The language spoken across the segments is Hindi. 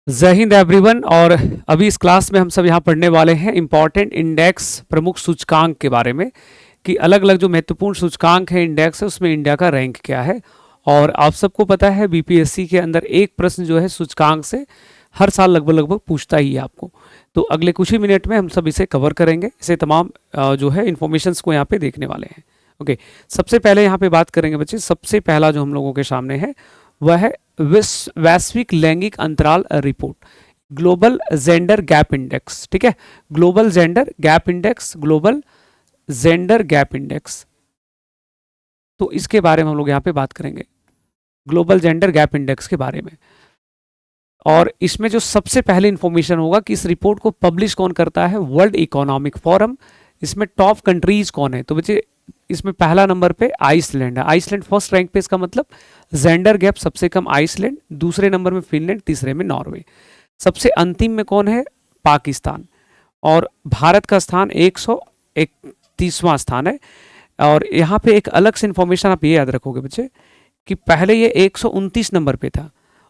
जय हिंद एवरीवन। और अभी इस क्लास में हम सब यहाँ पढ़ने वाले हैं इम्पॉर्टेंट इंडेक्स प्रमुख सूचकांक के बारे में कि अलग अलग जो महत्वपूर्ण सूचकांक है इंडेक्स है उसमें इंडिया का रैंक क्या है। और आप सबको पता है बीपीएससी के अंदर एक प्रश्न जो है सूचकांक से हर साल लगभग लगभग पूछता ही है आपको। तो अगले कुछ ही मिनट में हम सब इसे कवर करेंगे, इसे तमाम जो है इन्फॉर्मेशंस को यहाँ पे देखने वाले हैं। ओके, सबसे पहले यहाँ पे बात करेंगे बच्चे, सबसे पहला जो हम लोगों के सामने है वह है वैश्विक लैंगिक अंतराल report, global gender gap index. ठीक है, global gender gap index, global gender gap index. तो इसके बारे में हम लोग यहाँ पे बात करेंगे, ग्लोबल जेंडर गैप इंडेक्स के बारे में। और इसमें जो सबसे पहले इंफॉर्मेशन होगा कि इस रिपोर्ट को पब्लिश कौन करता है, वर्ल्ड इकोनॉमिक फोरम। इसमें टॉप कंट्रीज कौन है, तो बच्चे इसमें पहला नंबर पे आइसलैंड है। आइसलैंड फर्स्ट रैंक पे, इसका मतलब जेंडर गैप सबसे कम आइसलैंड, दूसरे नंबर में फिनलैंड, तीसरे में नॉर्वे, सबसे अंतिम में कौन है, पाकिस्तान। और भारत का स्थान 131वां स्थान है। और यहाँ पे एक अलग से इंफॉर्मेशन आप ये याद रखोगे बच्चे कि पहले ये 129 नंबर पे था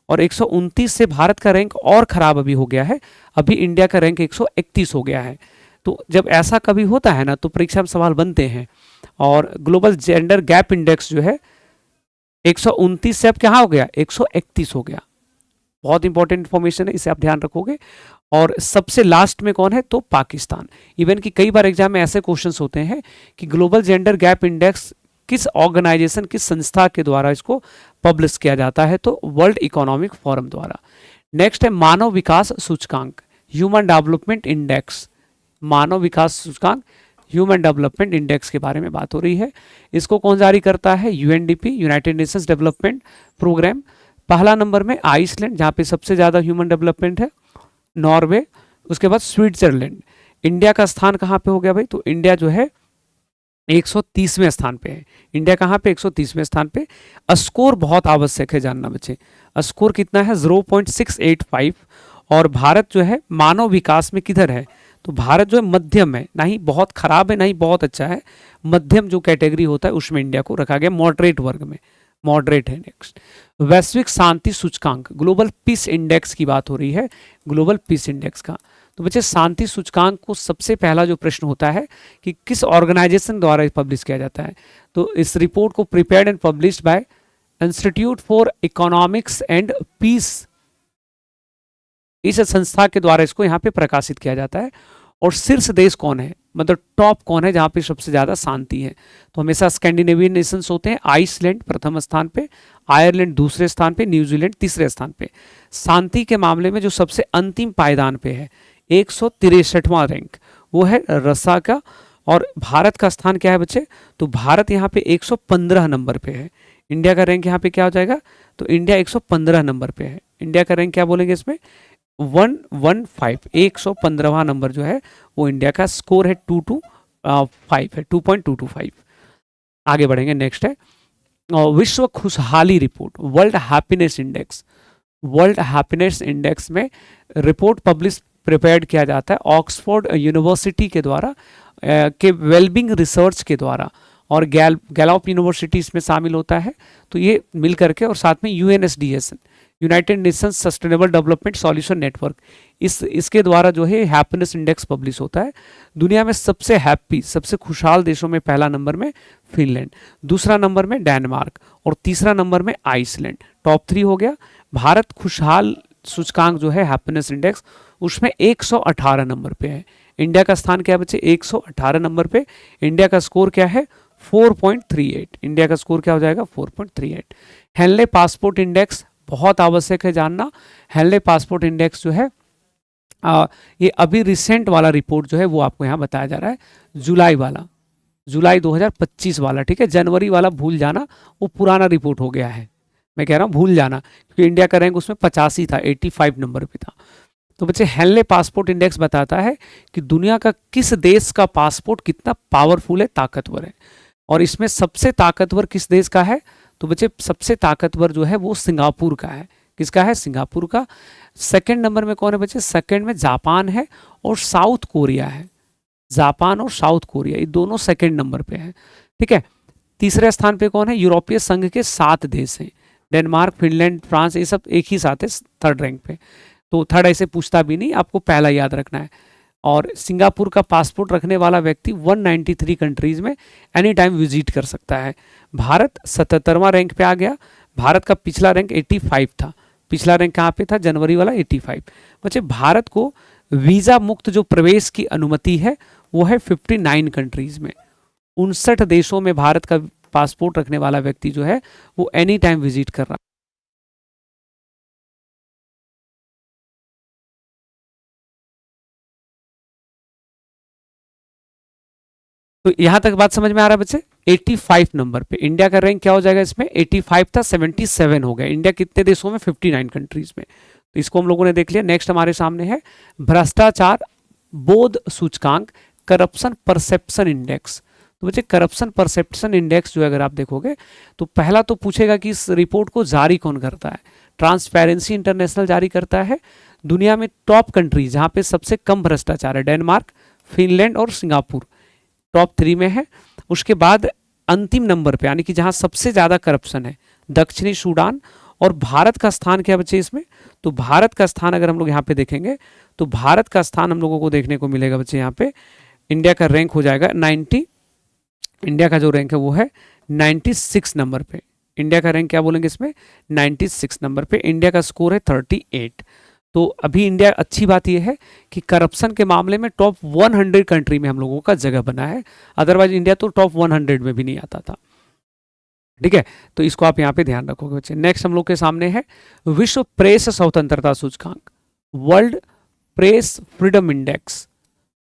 और 129 से भारत का रैंक और खराब अभी हो गया है, अभी इंडिया का रैंक 131 हो गया है। तो जब ऐसा कभी होता है ना तो परीक्षा में सवाल बनते हैं। और ग्लोबल जेंडर गैप इंडेक्स जो है 129 से अब क्या हो गया, 131 हो गया। बहुत इंपॉर्टेंट इंफॉर्मेशन है, इसे आप ध्यान रखोगे। और सबसे लास्ट में कौन है, तो पाकिस्तान। इवन कि कई बार एग्जाम में ऐसे क्वेश्चंस होते हैं कि ग्लोबल जेंडर गैप इंडेक्स किस ऑर्गेनाइजेशन, किस संस्था के द्वारा इसको पब्लिश किया जाता है, तो वर्ल्ड इकोनॉमिक फोरम द्वारा। नेक्स्ट है मानव विकास सूचकांक, ह्यूमन डेवलपमेंट इंडेक्स। मानव विकास सूचकांक, ह्यूमन डेवलपमेंट इंडेक्स के बारे में बात हो रही है। इसको कौन जारी करता है, UNDP, United Nations Development Programme. पहला नंबर में आइसलैंड, जहाँ पे सबसे ज़्यादा ह्यूमन डेवलपमेंट है, नॉर्वे, उसके बाद स्विट्जरलैंड। इंडिया का स्थान कहाँ पे हो गया भाई, तो इंडिया जो है 130वें स्थान पे है। इंडिया कहाँ पे, 130वें स्थान पे। स्कोर बहुत आवश्यक है जानना बच्चे, स्कोर कितना है, 0.685। और भारत जो है मानव विकास में किधर है, तो भारत जो है मध्यम है, ना ही बहुत खराब है ना ही बहुत अच्छा है, मध्यम जो कैटेगरी होता है उसमें इंडिया को रखा गया, मॉडरेट वर्ग में, मॉडरेट है। नेक्स्ट वैश्विक शांति सूचकांक, ग्लोबल पीस इंडेक्स की बात हो रही है, ग्लोबल पीस इंडेक्स का। तो बच्चे शांति सूचकांक को सबसे पहला जो प्रश्न होता है कि किस ऑर्गेनाइजेशन द्वारा पब्लिश किया जाता है, तो इस रिपोर्ट को prepared and published by Institute for Economics and Peace, इस संस्था के द्वारा इसको यहाँ पे प्रकाशित किया जाता है। और शीर्ष देश कौन है, मतलब टॉप कौन है जहाँ पे सबसे ज़्यादा शांति है, तो हमेशा स्कैंडिनेवियन नेशंस होते हैं। आइसलैंड प्रथम स्थान पे, आयरलैंड दूसरे स्थान पे, न्यूजीलैंड तीसरे स्थान पे। शांति के मामले में जो सबसे अंतिम पायदान पे है, 163वां रैंक, वो है रसा का। और भारत का स्थान क्या है बच्चे, तो भारत यहाँ पे 115 नंबर पे है। इंडिया का रैंक यहाँ पे क्या हो जाएगा, तो इंडिया 115 नंबर पे है। इंडिया का रैंक क्या बोलेंगे इसमें, 115, 115वां नंबर जो है वो इंडिया का। स्कोर है 225 है, 2.225। आगे बढ़ेंगे, नेक्स्ट है विश्व खुशहाली report, world happiness index. World happiness index में रिपोर्ट पब्लिश प्रिपेयर्ड किया जाता है ऑक्सफोर्ड यूनिवर्सिटी के द्वारा, के वेलबिंग रिसर्च के द्वारा। और गैलॉप यूनिवर्सिटी इसमें शामिल होता है। तो ये मिल करके, और साथ में UNSDS, United Nations Sustainable Development Solution Network, इसके द्वारा जो है हैप्पीनेस इंडेक्स पब्लिश होता है। दुनिया में सबसे हैप्पी, सबसे खुशहाल देशों में पहला नंबर में फिनलैंड, दूसरा नंबर में डेनमार्क, और तीसरा नंबर में आइसलैंड। टॉप 3 हो गया। भारत खुशहाल सूचकांक जो है हैप्पीनेस इंडेक्स, उसमें 118 नंबर पे है। इंडिया का स्थान क्या है बच्चे, 118 नंबर पे। इंडिया का स्कोर क्या है, 4.38। इंडिया का स्कोर क्या हो जाएगा, 4.38। हेनले पासपोर्ट इंडेक्स बहुत आवश्यक है जानना। हेनले पासपोर्ट इंडेक्स जो है ये अभी रिसेंट वाला रिपोर्ट जो है वो आपको यहाँ बताया जा रहा है, जुलाई वाला, जुलाई 2025 वाला। ठीक है, जनवरी वाला भूल जाना, वो पुराना रिपोर्ट हो गया है, मैं कह रहा हूँ भूल जाना, क्योंकि इंडिया का रैंक उसमें 85 था, 85 नंबर पे था। तो बच्चे हेनले पासपोर्ट इंडेक्स बताता है कि दुनिया का किस देश का पासपोर्ट कितना पावरफुल है, ताकतवर है। और इसमें सबसे ताकतवर किस देश का है, तो बच्चे सबसे ताकतवर जो है वो सिंगापुर का है। किसका है, सिंगापुर का। सेकंड नंबर में कौन है बच्चे, सेकंड में जापान है और साउथ कोरिया है। जापान और साउथ कोरिया ये दोनों सेकंड नंबर पे है। ठीक है, तीसरे स्थान पे कौन है, यूरोपीय संघ के 7 देश हैं, डेनमार्क, फिनलैंड, फ्रांस, ये सब एक ही साथ है थर्ड रैंक पे। तो थर्ड ऐसे पूछता भी नहीं, आपको पहला याद रखना है। और सिंगापुर का पासपोर्ट रखने वाला व्यक्ति 193 कंट्रीज में एनी टाइम विजिट कर सकता है। भारत 77वां रैंक पे आ गया। भारत का पिछला रैंक 85 था। पिछला रैंक कहाँ पे था? जनवरी वाला 85। बच्चे भारत को वीज़ा मुक्त जो प्रवेश की अनुमति है वो है 59 कंट्रीज में। 59 देशों में भारत का पासपोर्ट रखने वाला व्यक्ति जो है वो एनी टाइम विजिट कर रहा है। तो यहां तक बात समझ में आ रहा है बच्चे? 85 नंबर पे इंडिया का रैंक क्या हो जाएगा इसमें? 85 था, 77 हो गया। इंडिया कितने देशों में? 59 कंट्रीज में। तो इसको हम लोगों ने देख लिया। नेक्स्ट हमारे सामने है भ्रष्टाचार बोध सूचकांक, करप्शन परसेप्शन इंडेक्स। तो बच्चे करप्शन परसेप्शन इंडेक्स जो अगर आप देखोगे तो पहला तो पूछेगा कि इस रिपोर्ट को जारी कौन करता है? ट्रांसपेरेंसी इंटरनेशनल जारी करता है। दुनिया में टॉप कंट्रीज जहां पे सबसे कम भ्रष्टाचार है, डेनमार्क, फिनलैंड और सिंगापुर टॉप 3 में है। उसके बाद अंतिम नंबर पे यानी कि जहां सबसे ज्यादा करप्शन है, दक्षिणी सूडान। और भारत का स्थान क्या बच्चे इसमें? तो भारत का स्थान अगर हम लोग यहाँ पे देखेंगे तो भारत का स्थान हम लोगों को देखने को मिलेगा बच्चे यहाँ पे। इंडिया का रैंक हो जाएगा 90। इंडिया का जो रैंक है वो है 96 नंबर पे। इंडिया का रैंक क्या बोलेंगे इसमें? 96 नंबर पे। इंडिया का स्कोर है 38। तो अभी इंडिया, अच्छी बात यह है कि करप्शन के मामले में टॉप 100 कंट्री में हम लोगों का जगह बना है। अदरवाइज इंडिया तो टॉप 100 में भी नहीं आता था। ठीक है, तो इसको आप यहाँ पे ध्यान रखोगे बच्चे। नेक्स्ट हम लोग के सामने है विश्व प्रेस स्वतंत्रता सूचकांक, वर्ल्ड प्रेस फ्रीडम इंडेक्स।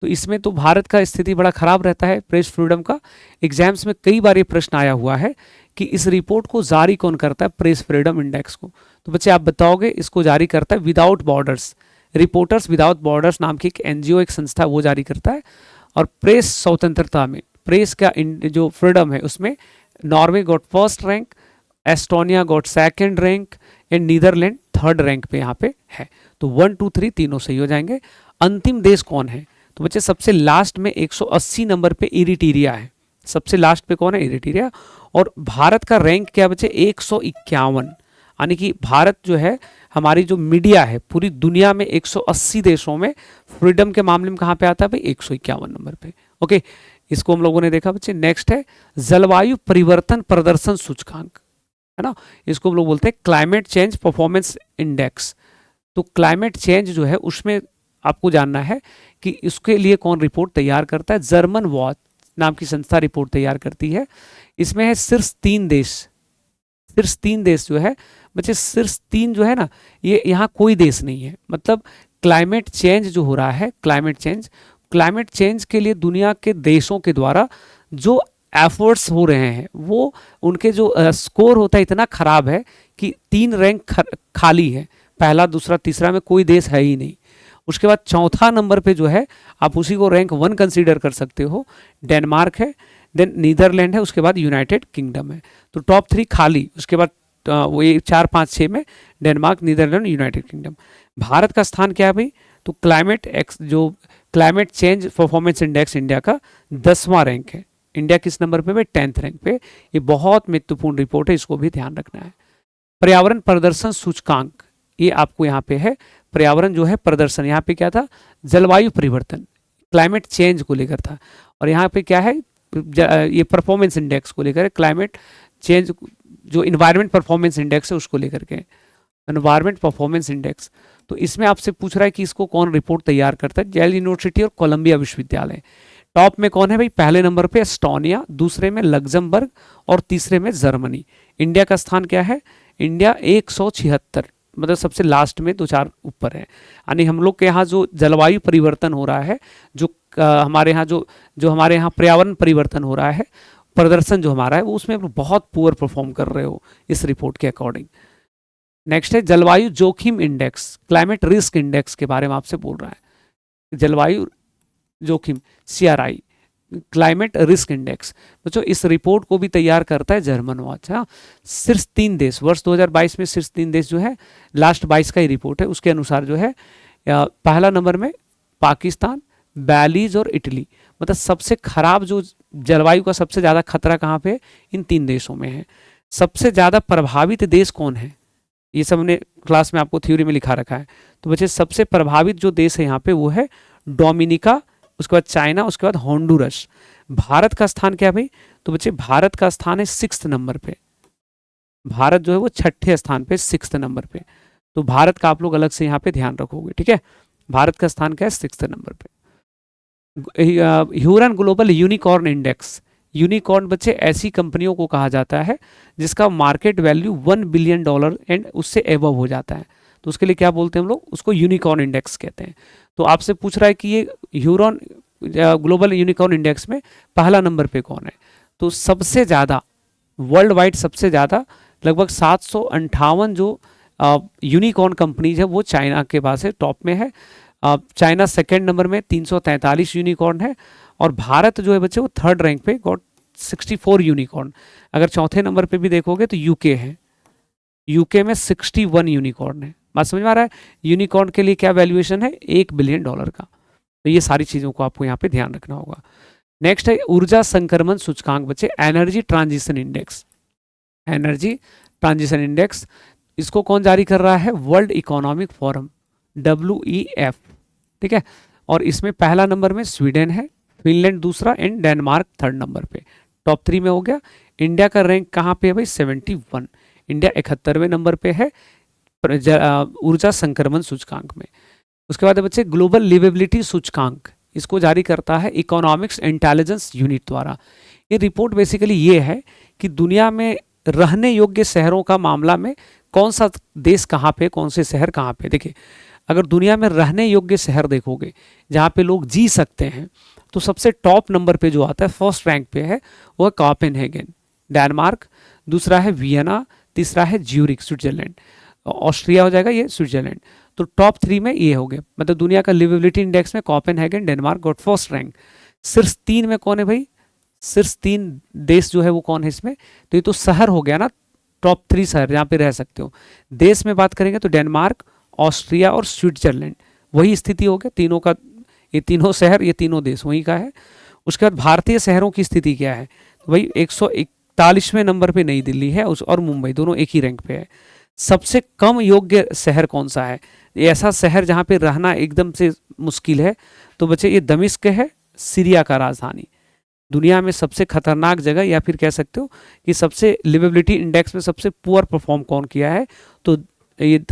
तो इसमें तो भारत का स्थिति बड़ा खराब रहता है प्रेस फ्रीडम का। एग्जाम्स में कई बार ये प्रश्न आया हुआ है कि इस रिपोर्ट को जारी कौन करता है, प्रेस फ्रीडम इंडेक्स को? तो बच्चे आप बताओगे, इसको जारी करता है without borders, reporters without borders नाम की एक एनजीओ, एक संस्था, वो जारी करता है। और प्रेस स्वतंत्रता में, प्रेस का जो फ्रीडम है उसमें Norway got first rank, Estonia got second rank and Netherland third rank पे यहाँ पे है। तो 1 2 3 तीनों सही हो जाएंगे। अंतिम देश कौन है? तो बच्चे सबसे लास्ट में 180 नंबर पे इरिट्रिया है। सबसे लास्ट पे कौन है? इरिट्रिया। और भारत का रैंक क्या बच्चे? 151। यानी कि भारत जो है, हमारी जो मीडिया है पूरी दुनिया में 180 देशों में फ्रीडम के मामले में कहाँ पे आता है भाई? 151 नंबर पे। ओके, इसको हम लोगों ने देखा बच्चे। नेक्स्ट है जलवायु परिवर्तन प्रदर्शन सूचकांक, है ना? इसको हम लोग बोलते हैं क्लाइमेट चेंज परफॉर्मेंस इंडेक्स। तो क्लाइमेट चेंज जो है उसमें आपको जानना है कि इसके लिए कौन रिपोर्ट तैयार करता है? जर्मन वॉच नाम की संस्था रिपोर्ट तैयार करती है। इसमें है सिर्फ 3 देश। सिर्फ 3 देश जो है बच्चे, सिर्फ 3 जो है ना, ये यहाँ कोई देश नहीं है। मतलब क्लाइमेट चेंज जो हो रहा है, क्लाइमेट चेंज के लिए दुनिया के देशों के द्वारा जो एफर्ट्स हो रहे हैं, वो उनके जो स्कोर होता है इतना खराब है कि 3 रैंक खाली है। पहला, दूसरा, तीसरा में कोई देश है ही नहीं। उसके बाद चौथा नंबर पे जो है, आप उसी को रैंक 1 कंसीडर कर सकते हो, डेनमार्क है, देन नीदरलैंड है, उसके बाद यूनाइटेड किंगडम है। तो टॉप 3 खाली। उसके बाद वो 4 5 6 में Denmark, Netherland, United Kingdom. Bharat का स्थान क्या है भाई? तो climate change performance index India का 10वां रैंक है। इंडिया किस नंबर पे भाई? 10th रैंक पे। ये बहुत महत्वपूर्ण रिपोर्ट है, इसको भी ध्यान रखना है। पर्यावरण प्रदर्शन सूचकांक, ये आपको यहाँ पे है। पर्यावरण जो है प्रदर्शन, यहाँ पे क्या था? जलवायु परिवर्तन, क्लाइमेट चेंज को लेकर था। और यहाँ पे क्या है? ये परफॉर्मेंस इंडेक्स को लेकर है। क्लाइमेट चेंज जो इन्वायरमेंट परफॉर्मेंस इंडेक्स है उसको लेकर के, एनवायरमेंट परफॉर्मेंस इंडेक्स। तो इसमें आपसे पूछ रहा है कि इसको कौन रिपोर्ट तैयार करता है? येल यूनिवर्सिटी और कोलंबिया विश्वविद्यालय। टॉप में कौन है भाई? पहले नंबर पे एस्टोनिया, दूसरे में लग्जमबर्ग और तीसरे में जर्मनी। इंडिया का स्थान क्या है? इंडिया 176, मतलब सबसे लास्ट में 2-4 ऊपर है। यानी हम लोग के यहाँ जो जलवायु परिवर्तन हो रहा है, जो हमारे यहाँ जो हमारे यहाँ पर्यावरण परिवर्तन हो रहा है, प्रदर्शन जो हमारा है, वो उसमें बहुत पुअर परफॉर्म कर रहे हो इस रिपोर्ट के अकॉर्डिंग। नेक्स्ट है जलवायु जोखिम इंडेक्स, क्लाइमेट रिस्क इंडेक्स के बारे में आपसे बोल रहा है। जलवायु जोखिम, CRI, क्लाइमेट रिस्क इंडेक्स। बच्चों इस रिपोर्ट को भी तैयार करता है जर्मन वॉच। हाँ, सिर्फ 3 देश, वर्ष 2022 में सिर्फ 3 देश जो है, लास्ट 22 का ही रिपोर्ट है, उसके अनुसार जो है पहला नंबर में पाकिस्तान, बेलीज और इटली। मतलब सबसे खराब जो जलवायु का सबसे ज़्यादा खतरा कहाँ पे? इन 3 देशों में है। सबसे ज़्यादा प्रभावित देश कौन है? ये सब हमने क्लास में आपको थ्योरी में लिखा रखा है। तो बच्चे सबसे प्रभावित जो देश है यहाँ पे वो है डोमिनिका, उसके बाद चाइना, उसके बाद होंडुरस। भारत का स्थान क्या है भाई? तो बच्चे भारत का स्थान है 6th नंबर पे। भारत जो है वो 6ठे स्थान पे, 6th नंबर पे। तो भारत का आप लोग अलग से यहाँ पे ध्यान रखोगे, ठीक है। भारत का स्थान क्या है? 6th नंबर पे। Hurun Global Unicorn Index. Unicorn बच्चे ऐसी कंपनियों को कहा जाता है जिसका मार्केट वैल्यू $1 बिलियन एंड उससे एबव हो जाता है, तो उसके लिए क्या बोलते हैं हम लोग? उसको यूनिकॉर्न इंडेक्स कहते हैं। तो आपसे पूछ रहा है कि ये ह्यूरन ग्लोबल यूनिकॉर्न इंडेक्स में पहला नंबर पे कौन है? तो सबसे ज़्यादा वर्ल्ड वाइड सबसे ज़्यादा लगभग 758 जो यूनिकॉर्न कंपनीज है वो चाइना के पास है, टॉप में है। चाइना सेकेंड नंबर में 343 यूनिकॉर्न है, और भारत जो है बच्चे वो 3rd रैंक पे, गॉट 64 यूनिकॉर्न। अगर चौथे नंबर पे भी देखोगे तो यूके है, यूके में 61 यूनिकॉर्न है। बात समझ में आ रहा है? यूनिकॉर्न के लिए क्या वैल्यूएशन है? $1 बिलियन का। तो ये सारी चीज़ों को आपको यहाँ पे ध्यान रखना होगा। नेक्स्ट है ऊर्जा संक्रमण सूचकांक बच्चे, energy transition index. Energy transition index, इसको कौन जारी कर रहा है? वर्ल्ड इकोनॉमिक फोरम, WEF, ठीक है। और इसमें पहला नंबर में स्वीडन है, फिनलैंड दूसरा एंड डेनमार्क 3rd नंबर पे। टॉप 3 में हो गया। इंडिया का रैंक कहाँ पे है भाई? 71। इंडिया 71वें नंबर पे है ऊर्जा संक्रमण सूचकांक में। उसके बाद बच्चे ग्लोबल लिवेबिलिटी सूचकांक, इसको जारी करता है इकोनॉमिक्स इंटेलिजेंस यूनिट द्वारा। ये रिपोर्ट बेसिकली ये है कि दुनिया में रहने योग्य शहरों का मामला में कौन सा देश कहाँ पे, कौन से शहर कहाँ पे। देखिए, अगर दुनिया में रहने योग्य शहर देखोगे जहाँ पे लोग जी सकते हैं, तो सबसे टॉप नंबर पे जो आता है, 1st रैंक पे है, वो है कोपेनहेगन डेनमार्क, दूसरा है वियना, तीसरा है ज्यूरिक स्विट्जरलैंड, ऑस्ट्रिया हो जाएगा ये, स्विट्जरलैंड। तो टॉप 3 में ये हो गए, मतलब दुनिया का लिवेबिलिटी इंडेक्स में Copenhagen Denmark got 1st rank. शीर्ष 3 में कौन है भाई? शीर्ष 3 देश जो है वो कौन है इसमें? तो ये तो शहर हो गया ना, टॉप 3 शहर जहाँ पे रह सकते हो। देश में बात करेंगे तो डेनमार्क, ऑस्ट्रिया और स्विट्जरलैंड, वही स्थिति हो गया तीनों का। ये तीनों शहर, ये तीनों देश वहीं का है। उसके बाद भारतीय शहरों की स्थिति क्या है? तो भाई 141वें नंबर पे नई दिल्ली है, और मुंबई, दोनों एक ही रैंक पे है। सबसे कम योग्य शहर कौन सा है? ऐसा शहर जहाँ पे रहना एकदम से मुश्किल है, तो बच्चे ये दमिश्क है, सीरिया का राजधानी। दुनिया में सबसे खतरनाक जगह, या फिर कह सकते हो कि सबसे लिवेबिलिटी इंडेक्स में सबसे पुअर परफॉर्म कौन किया है? तो ये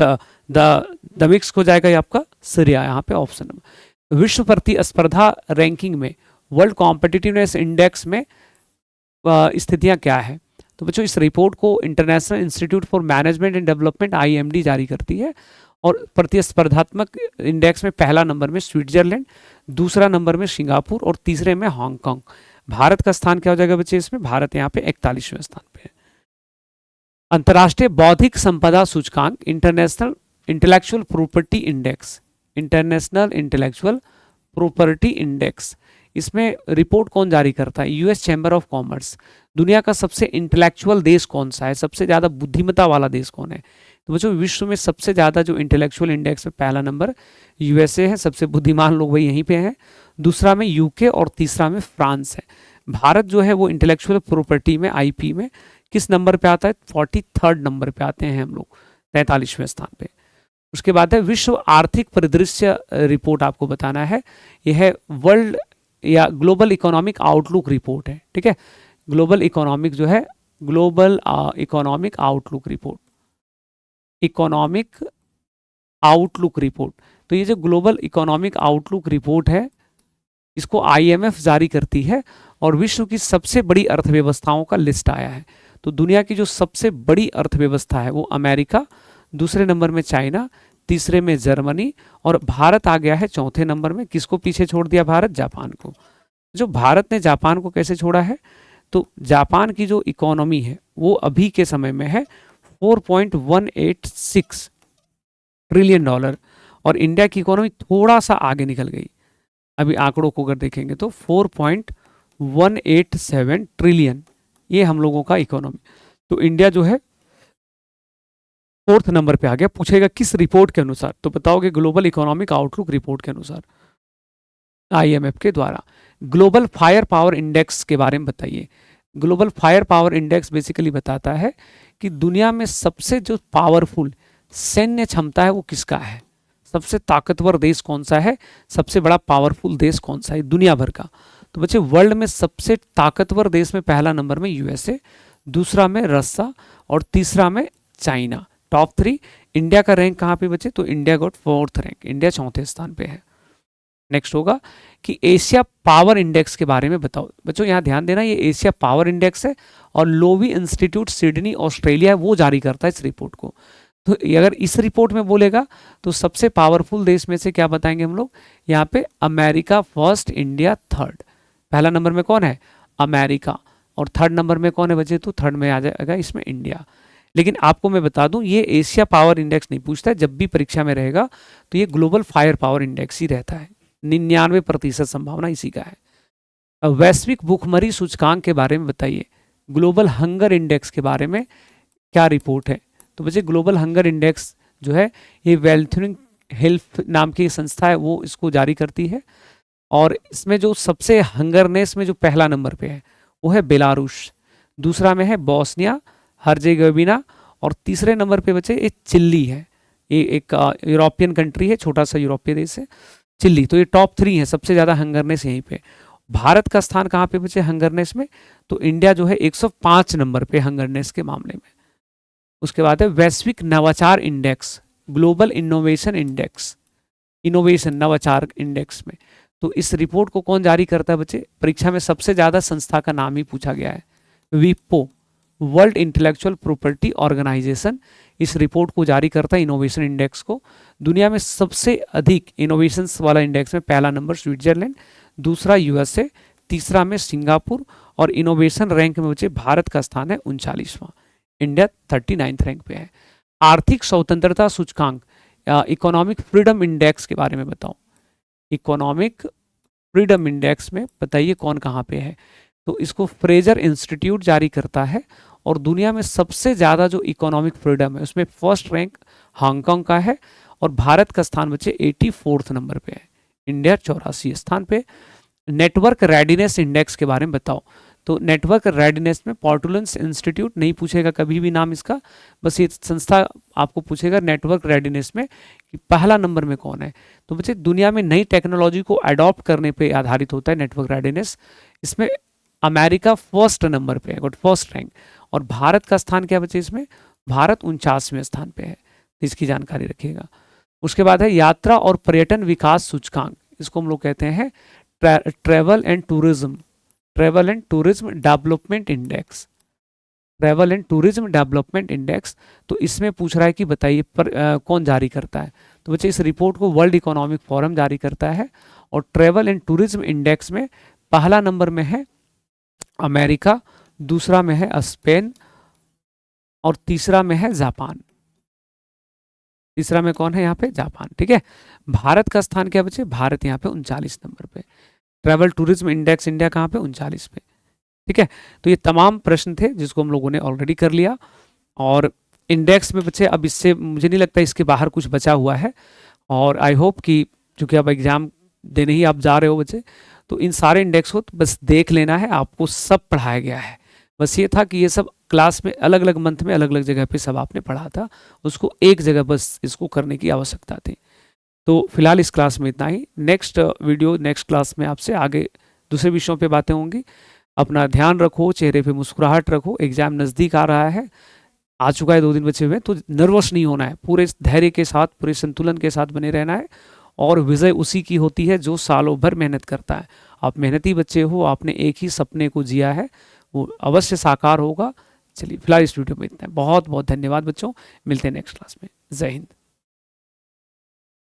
दमिश्क हो जाएगा ये आपका, सीरिया यहाँ पे ऑप्शन नंबर। विश्व प्रतिस्पर्धा रैंकिंग में, वर्ल्ड कॉम्पिटिटिवनेस इंडेक्स में स्थितियाँ क्या है? तो बच्चों इस रिपोर्ट को international institute for management and development IMD जारी करती है, और प्रतिस्पर्धात्मक इंडेक्स में पहला नंबर में स्विट्जरलैंड, दूसरा नंबर में सिंगापुर और तीसरे में हांगकांग। भारत का स्थान क्या हो जाएगा बच्चे इसमें? भारत यहाँ पे 41वें स्थान पे है। अंतर्राष्ट्रीय बौद्धिक संपदा सूचकांक, international intellectual property index, international intellectual property index, इसमें रिपोर्ट कौन जारी करता है? US chamber of commerce. दुनिया का सबसे इंटेलेक्चुअल देश कौन सा है? सबसे ज़्यादा बुद्धिमत्ता वाला देश कौन है? तो बच्चों विश्व में सबसे ज़्यादा जो इंटेलेक्चुअल इंडेक्स में पहला नंबर USA है, सबसे बुद्धिमान लोग वही यहीं पे हैं, दूसरा में UK और तीसरा में फ्रांस है। भारत जो है वो इंटेलेक्चुअल प्रॉपर्टी में IP में किस नंबर पे आता है? 43rd नंबर पे आते हैं हम लोग, 43वें स्थान पे। उसके बाद है विश्व आर्थिक परिदृश्य रिपोर्ट, आपको बताना है। यह है वर्ल्ड या ग्लोबल इकोनॉमिक आउटलुक रिपोर्ट है, ठीक है। ग्लोबल इकोनॉमिक जो है, global economic outlook report, economic outlook report. तो ये जो ग्लोबल इकोनॉमिक आउटलुक रिपोर्ट है, इसको IMF जारी करती है, और विश्व की सबसे बड़ी अर्थव्यवस्थाओं का लिस्ट आया है। तो दुनिया की जो सबसे बड़ी अर्थव्यवस्था है वो अमेरिका, दूसरे नंबर में चाइना, तीसरे में जर्मनी, और भारत आ गया है चौथे नंबर में। किसको पीछे छोड़ दिया भारत? जापान को। जो भारत ने जापान को कैसे छोड़ा है? तो जापान की जो इकोनॉमी है वो अभी के समय में है $4.186 ट्रिलियन, और इंडिया की इकोनॉमी थोड़ा सा आगे निकल गई। अभी आंकड़ों को अगर देखेंगे तो 4.187 ट्रिलियन, ये हम लोगों का इकोनॉमी। तो इंडिया जो है 4th नंबर पे आ गया। पूछेगा किस रिपोर्ट के अनुसार? तो बताओगे ग्लोबल इकोनॉमिक आउटलुक रिपोर्ट के अनुसार, IMF के द्वारा। ग्लोबल फायर पावर इंडेक्स के बारे में बताइए। Global fire power index basically बताता है कि दुनिया में सबसे जो पावरफुल, सैन्य क्षमता है वो किसका है, सबसे ताकतवर देश कौन सा है, सबसे बड़ा पावरफुल देश कौन सा है दुनिया भर का। तो बच्चे वर्ल्ड में सबसे ताकतवर देश में पहला नंबर में यूएसए, दूसरा में रसिया और तीसरा में चाइना। टॉप 3 इंडिया का रैंक कहाँ पे बच्चे, तो India got 4th rank, India 4थे स्थान पे है। नेक्स्ट होगा कि एशिया पावर इंडेक्स के बारे में बताओ। बच्चों यहाँ ध्यान देना, ये एशिया पावर इंडेक्स है और लोवी इंस्टीट्यूट सिडनी ऑस्ट्रेलिया वो जारी करता है इस रिपोर्ट को। तो अगर इस रिपोर्ट में बोलेगा तो सबसे पावरफुल देश में से क्या बताएंगे हम लोग, यहाँ पे अमेरिका फर्स्ट, इंडिया थर्ड। पहला नंबर में कौन है, अमेरिका, और थर्ड नंबर में कौन है बच्चे, तो थर्ड में आ जाएगा इसमें इंडिया। लेकिन आपको मैं बता दूं ये एशिया पावर इंडेक्स नहीं पूछता है, जब भी परीक्षा में रहेगा तो ये ग्लोबल फायर पावर इंडेक्स ही रहता है, 99% संभावना इसी का है। अब वैश्विक भूखमरी सूचकांक के बारे में बताइए, ग्लोबल हंगर इंडेक्स के बारे में क्या रिपोर्ट है। तो बच्चे ग्लोबल हंगर इंडेक्स जो है ये वेल्थ हेल्थ नाम की संस्था है वो इसको जारी करती है, और इसमें जो सबसे हंगरनेस में जो पहला नंबर पे है वो है बेलारूस, दूसरा में है बोस्निया हर्जेगोविना, और तीसरे नंबर पे बच्चे ये चिल्ली है, ये एक यूरोपियन कंट्री है, छोटा सा यूरोपीय देश है चिल्ली। तो ये टॉप 3 है, सबसे ज़्यादा हंगरनेस यहीं पे। भारत का स्थान कहाँ पे बचे हंगरनेस में, तो इंडिया जो है 105 नंबर पे हंगरनेस के मामले में। उसके बाद है वैश्विक नवाचार index, global innovation index, innovation नवाचार इंडेक्स में। तो इस रिपोर्ट को कौन जारी करता है बच्चे, परीक्षा में सबसे ज़्यादा संस्था का नाम ही पूछा गया है, विपो, वर्ल्ड इंटेलेक्चुअल प्रॉपर्टी ऑर्गेनाइजेशन इस रिपोर्ट को जारी करता है, इनोवेशन इंडेक्स को। दुनिया में सबसे अधिक इनोवेशंस वाला इंडेक्स में पहला नंबर स्विट्जरलैंड, दूसरा यूएसए, तीसरा में सिंगापुर, और इनोवेशन रैंक में बच्चे भारत का स्थान है 39वां, इंडिया 39th रैंक पे है। आर्थिक स्वतंत्रता सूचकांक, इकोनॉमिक फ्रीडम इंडेक्स के बारे में बताओ, इकोनॉमिक फ्रीडम इंडेक्स में बताइए कौन कहाँ पे है। तो इसको फ्रेजर इंस्टीट्यूट जारी करता है, और दुनिया में सबसे ज़्यादा जो इकोनॉमिक फ्रीडम है उसमें फर्स्ट रैंक हांगकांग का है, और भारत का स्थान बच्चे 84th नंबर पे है, इंडिया 84 स्थान पे। नेटवर्क रेडीनेस इंडेक्स के बारे में बताओ। तो नेटवर्क रेडीनेस में पोर्टुलेंस इंस्टीट्यूट नहीं पूछेगा कभी भी नाम इसका, बस ये संस्था आपको पूछेगा नेटवर्क रेडीनेस में कि पहला नंबर में कौन है। तो बच्चे दुनिया में नई टेक्नोलॉजी को अडॉप्ट करने पे आधारित होता है नेटवर्क रेडीनेस, इसमें अमेरिका फर्स्ट नंबर पे है, गुड फर्स्ट रैंक, और भारत का स्थान क्या बच्चे इसमें, भारत 49वें स्थान पे है, इसकी जानकारी रखिएगा। उसके बाद है यात्रा और पर्यटन विकास सूचकांक, इसको हम लोग कहते हैं travel and tourism, travel and tourism development index, travel and tourism development index. तो इसमें पूछ रहा है कि बताइए कौन जारी करता है। तो बच्चे इस रिपोर्ट को वर्ल्ड इकोनॉमिक फोरम जारी करता है, और ट्रैवल एंड टूरिज्म इंडेक्स में पहला नंबर में है अमेरिका, दूसरा में है स्पेन, और तीसरा में है जापान। तीसरा में कौन है यहाँ पे, जापान, ठीक है। भारत का स्थान क्या बच्चे, भारत यहाँ पे 39 नंबर पे, ट्रैवल टूरिज्म इंडेक्स इंडिया कहाँ पे 39 पे, ठीक है। तो ये तमाम प्रश्न थे जिसको हम लोगों ने ऑलरेडी कर लिया, और इंडेक्स में बच्चे अब इससे मुझे नहीं लगता इसके बाहर कुछ बचा हुआ है, और आई होप कि चूंकि अब एग्जाम देने ही आप जा रहे हो बच्चे, तो इन सारे इंडेक्स को बस देख लेना है, आपको सब पढ़ाया गया है। बस ये था कि ये सब क्लास में अलग अलग मंथ में अलग अलग जगह पे सब आपने पढ़ा था, उसको एक जगह बस इसको करने की आवश्यकता थी। तो फिलहाल इस क्लास में इतना ही, नेक्स्ट वीडियो नेक्स्ट क्लास में आपसे आगे दूसरे विषयों पे बातें होंगी। अपना ध्यान रखो, चेहरे पे मुस्कुराहट रखो, एग्जाम नज़दीक आ रहा है, आ चुका है, 2 दिन बचे हुए हैं, तो नर्वस नहीं होना है, पूरे धैर्य के साथ पूरे संतुलन के साथ बने रहना है, और विजय उसी की होती है जो सालों भर मेहनत करता है। आप मेहनती बच्चे हो, आपने एक ही सपने को जिया है, वो अवश्य साकार होगा। चलिए फिलहाल इस वीडियो में इतना है, बहुत बहुत धन्यवाद बच्चों, मिलते हैं नेक्स्ट क्लास में, जय हिंद।